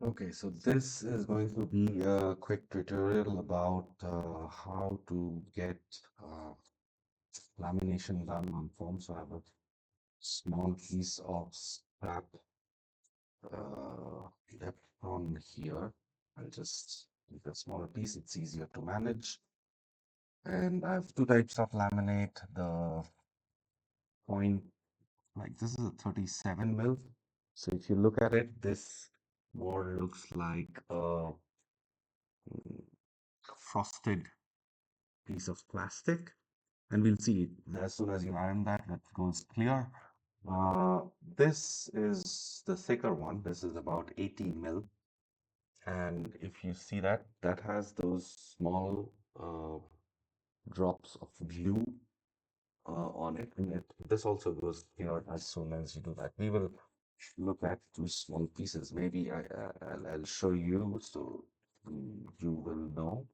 Okay, so this is going to be a quick tutorial about how to get uh, lamination done on foam. So I have a small piece of scrap Depron here. I'll just make a smaller piece, it's easier to manage. And I have two types of laminate. The point, like this is a 37 mil. So if you look at it, this more looks like a frosted piece of plastic, and we'll see as soon as you iron that, that goes clear. Uh, this is the thicker one. This is about 80 mil, and if you see that, that has those small drops of glue on it, and this also goes clear as soon as you do that. We will look at two small pieces. Maybe I'll show you so you will know.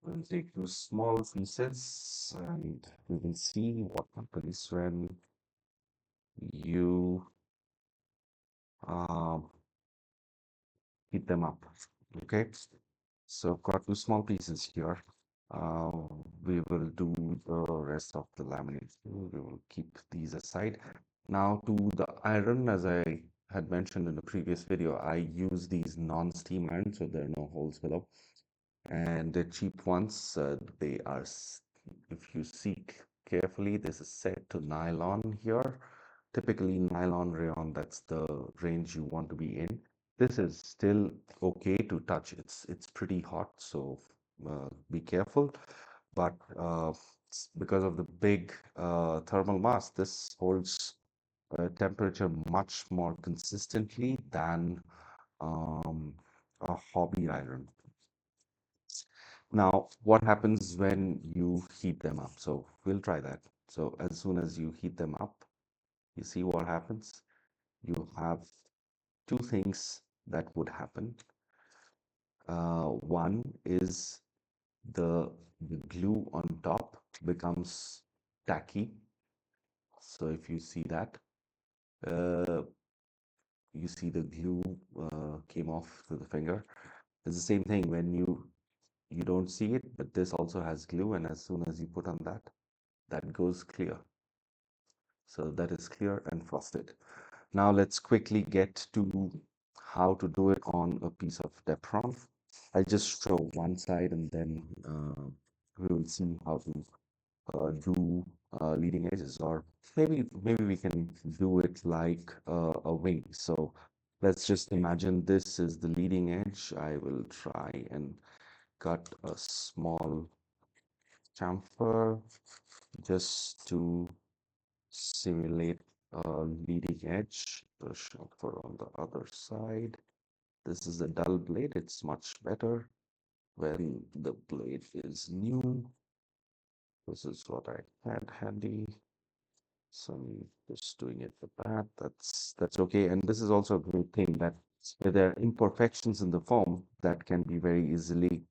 We'll take two small pieces and we will see what happens when you um, heat them up. Okay, so I've got two small pieces here. Uh, we will do the rest of the laminate. We will keep these aside. Now to the iron, as I had mentioned in the previous video, I use these non-steam irons, so there are no holes below. And the cheap ones, they are, if you see carefully, this is set to nylon here. Typically nylon rayon, that's the range you want to be in. This is still okay to touch. It's pretty hot, so be careful. But because of the big thermal mass, this holds temperature much more consistently than a hobby iron. Now, what happens when you heat them up? So we'll try that. So as soon as you heat them up, you see what happens. You have two things that would happen. One is the glue on top becomes tacky. So if you see that, uh, you see the glue came off to the finger. It's the same thing when you don't see it, but this also has glue, and as soon as you put on that, that goes clear. So that is clear and frosted. Now let's quickly get to how to do it on a piece of Depron. I'll just show one side and then we will see how to do leading edges, or maybe we can do it like a wing. So let's just imagine this is the leading edge. I will try and cut a small chamfer just to simulate a leading edge. The chamfer on the other side. This is a dull blade. It's much better when the blade is new. This is what I had handy. So I'm just doing it with that. That's okay. And this is also a great thing that if there are imperfections in the form that can be very easily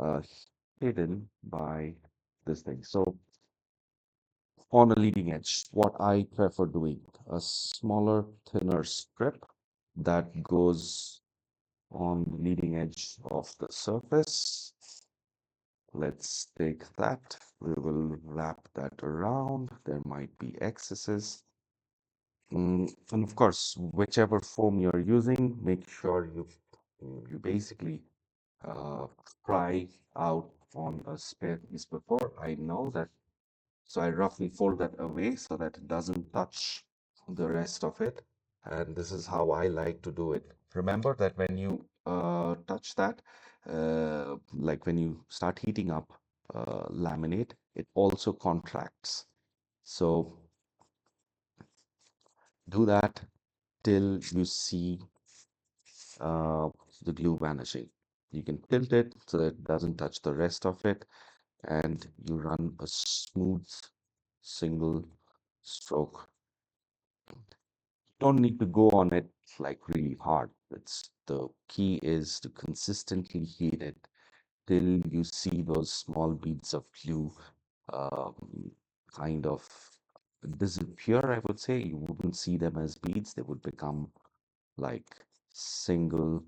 uh, hidden by this thing. So on a leading edge, what I prefer doing, a smaller, thinner strip that goes on the leading edge of the surface. Let's take that. We will wrap that around. There might be excesses. And of course, whichever foam you're using, make sure you basically uh, try out on a spare piece before. I know that, so I roughly fold that away so that it doesn't touch the rest of it. And this is how I like to do it. Remember that when you touch that, like when you start heating up laminate, it also contracts. So do that till you see uh, the glue vanishing. You can tilt it so that it doesn't touch the rest of it, and you run a smooth single stroke. Don't need to go on it like really hard. It's the key is to consistently heat it till you see those small beads of glue kind of disappear. I would say you wouldn't see them as beads, they would become like single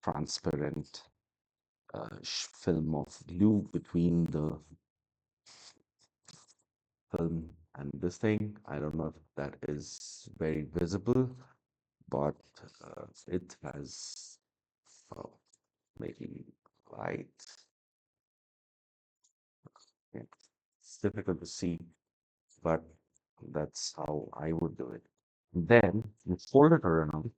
transparent film of glue between the film and this thing. I don't know if that is very visible, but it has uh, maybe light. Yeah, it's difficult to see, but that's how I would do it. Then you fold it around,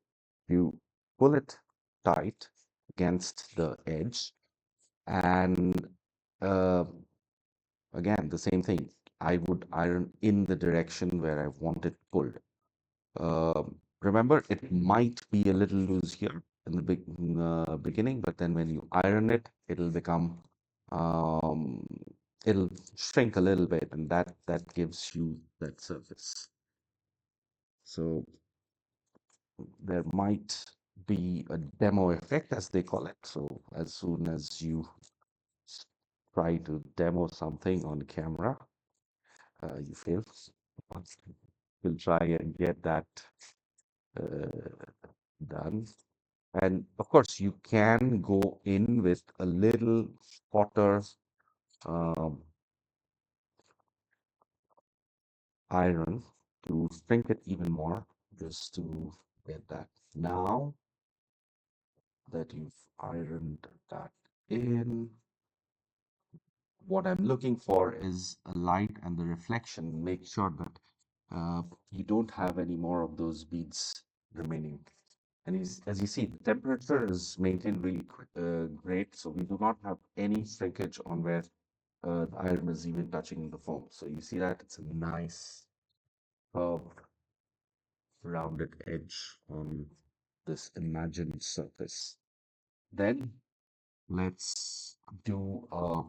you pull it tight against the edge, and uh, again, the same thing. I would iron in the direction where I want it pulled. Remember, it might be a little loose here in the beginning, but then when you iron it, it'll become, um, it'll shrink a little bit, and that gives you that surface. So there might be a demo effect, as they call it. So as soon as you try to demo something on camera, you fail. We'll try and get that uh, done. And of course, you can go in with a little hotter um, iron to shrink it even more, just to get that. Now that you've ironed that in, what I'm looking for is a light and the reflection. Make sure that you don't have any more of those beads remaining. And as you see, the temperature is maintained really great, so we do not have any shrinkage on where the iron is even touching the foam. So you see that it's a nice curved, rounded edge on this imagined surface. Then let's do a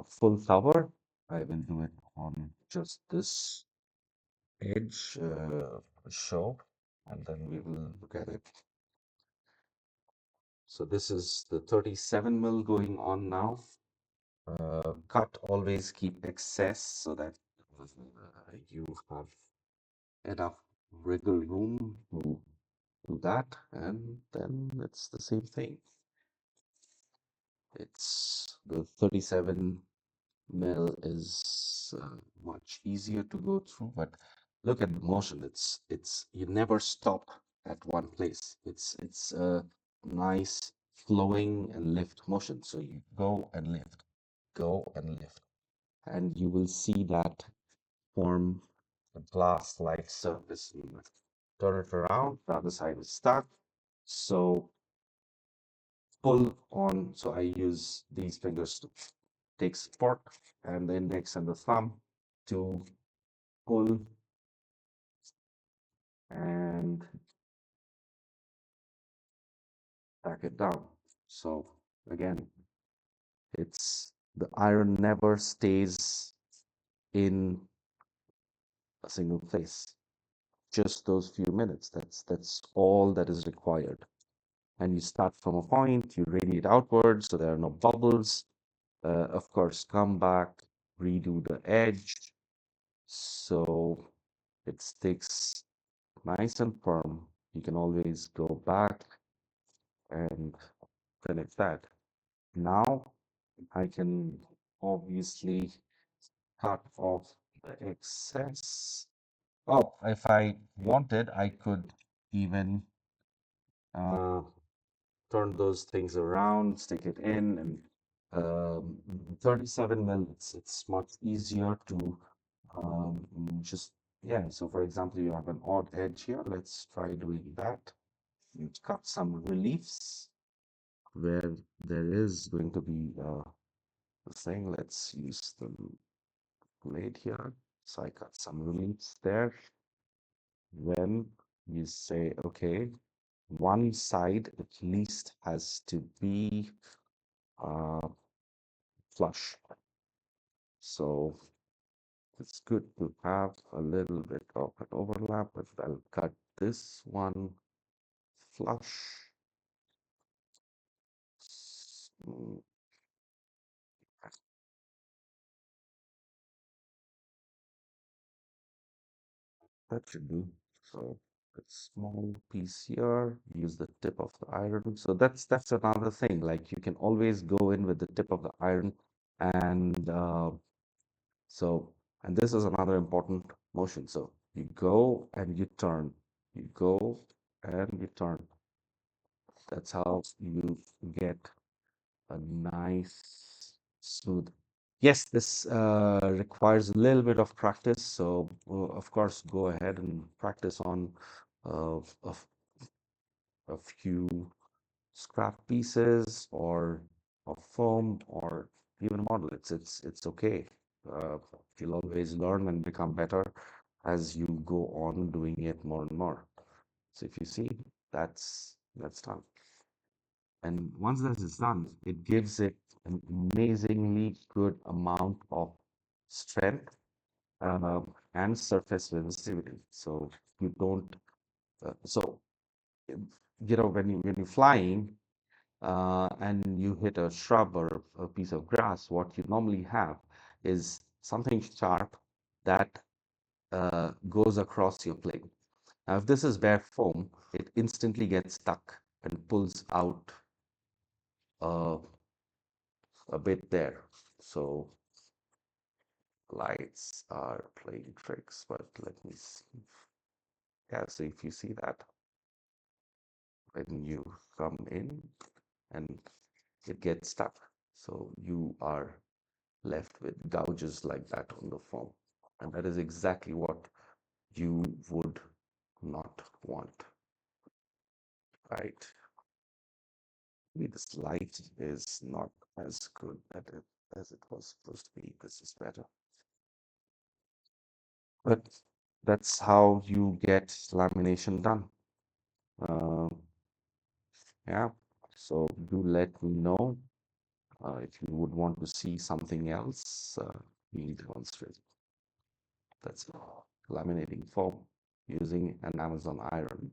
full cover. I will do it on just this edge show, and then we will look at it. So this is the 37 mil going on now. Cut, always keep excess so that you have enough wriggle room to do that, and then it's the same thing. It's the 37 mil is much easier to go through, but look at the motion. It's you never stop at one place. It's a nice flowing and lift motion. So you go and lift, go and lift, and you will see that form a glass-like surface. You turn it around, the other side is stuck. So pull on. So I use these fingers to take support, and the index and the thumb to pull and back it down. So again, it's the iron never stays in a single place. Just those few minutes. That's all that is required. And you start from a point, you radiate outwards, so there are no bubbles. Of course, come back, redo the edge, so it sticks nice and firm. You can always go back and finish that. Now I can obviously cut off the excess. Oh, if I wanted, I could even uh, turn those things around, stick it in, and 37 minutes. It's much easier to just, yeah. So for example, you have an odd edge here. Let's try doing that. You cut some reliefs where there is going to be a thing. Let's use the blade here. So I cut some reliefs there. Then you say, okay, one side at least has to be uh, flush. So it's good to have a little bit of an overlap, but I'll cut this one flush. Mm, that should do. So a small piece here, use the tip of the iron. So that's another thing. Like you can always go in with the tip of the iron, and so and this is another important motion. So you go and you turn, you go and you turn. That's how you get a nice smooth. Yes, this requires a little bit of practice. So of course, go ahead and practice on of a few scrap pieces or of foam or even model. It's okay. You'll always learn and become better as you go on doing it more and more. So if you see, that's done. And once that is done, it gives it an amazingly good amount of strength and surface resistivity. So you don't. So when you're flying and you hit a shrub or a piece of grass, what you normally have is something sharp that goes across your plane. Now, if this is bare foam, it instantly gets stuck and pulls out uh, a bit there. So lights are playing tricks, but let me see. Yeah, so if you see that when you come in and it gets stuck, so you are left with gouges like that on the foam. And that is exactly what you would not want, right? Maybe this light is not as good at it as it was supposed to be. This is better. But that's how you get lamination done. Uh, yeah. So do let me know if you would want to see something else. We'll demonstrate. That's laminating foam using an Amazon iron.